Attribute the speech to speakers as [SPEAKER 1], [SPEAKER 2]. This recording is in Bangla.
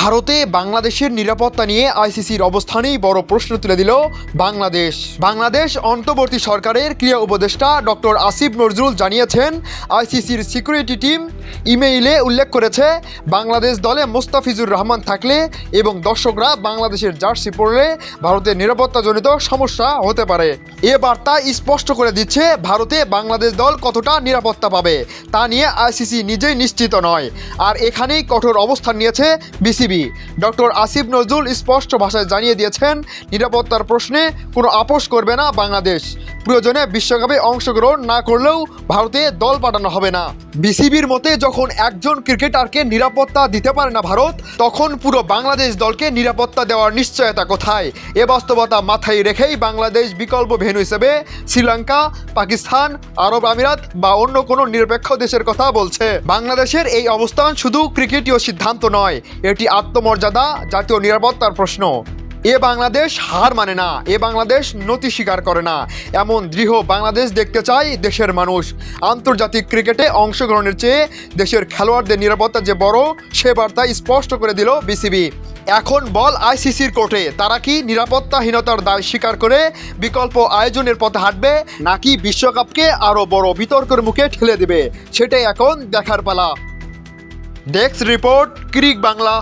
[SPEAKER 1] ভারতে বাংলাদেশের নিরাপত্তা নিয়ে আইসিসির অবস্থানেই বড় প্রশ্ন তুলে দিল বাংলাদেশ অন্তর্বর্তী সরকারের ক্রীড়া উপদেষ্টা ডক্টর আসিফ নজরুল জানিয়েছেন, আইসিসির সিকিউরিটি টিম ইমেইলে উল্লেখ করেছে বাংলাদেশ দলে মোস্তাফিজুর রহমান থাকলে এবং দর্শকরা বাংলাদেশের জার্সি পরলে ভারতের নিরাপত্তাজনিত সমস্যা হতে পারে। এ বার্তা স্পষ্ট করে দিচ্ছে ভারতে বাংলাদেশ দল কতটা নিরাপত্তা পাবে তা নিয়ে আইসিসি নিজেই নিশ্চিত নয়। আর এখানেই কঠোর অবস্থান নিয়েছে বিসিবি। ডক্টর আসিফ নজরুল স্পষ্ট ভাষায় জানিয়ে দিয়েছেন, নিরাপত্তার প্রশ্নে কোনো আপোষ করবে না বাংলাদেশ। প্রয়োজনে বিশ্বকাপে অংশগ্রহণ না করলেও ভারতে দল পাঠানো হবে না। বিসিবির মতে যখন একজন ক্রিকেটারকে নিরাপত্তা দিতে পারে না ভারত, তখন পুরো বাংলাদেশ দলকে নিরাপত্তা দেওয়ার নিশ্চয়তা কোথায়? এ বাস্তবতা মাথায় রেখেই বাংলাদেশ বিকল্প ভেন্যু হিসেবে শ্রীলঙ্কা, পাকিস্তান, আরব আমিরাত বা অন্য কোনো নিরপেক্ষ দেশের কথা বলছে। বাংলাদেশের এই অবস্থান শুধু ক্রিকেটীয় সিদ্ধান্ত নয়, এটি আত্মমর্যাদা, জাতীয় নিরাপত্তার প্রশ্ন। এ বাংলাদেশ হার মানে না, এ বাংলাদেশ নতি স্বীকার করে না। এমন দৃঢ় বাংলাদেশ দেখতে চায় দেশের মানুষ। আন্তর্জাতিক ক্রিকেটে অংশগ্রহণের চেয়ে দেশের খেলোয়াড়দের নিরাপত্তা যে বড়, সে বার্তা স্পষ্ট করে দিল বিসিবি। এখন বল আইসিসির কোর্টে, তারা কি নিরাপত্তাহীনতার দায় স্বীকার করে বিকল্প আয়োজনের পথে হাঁটবে, নাকি বিশ্বকাপকে আরও বড় বিতর্কের মুখে ঠেলে দেবে? সেটাই এখন দেখার পালা। Desk report, crick Bangla.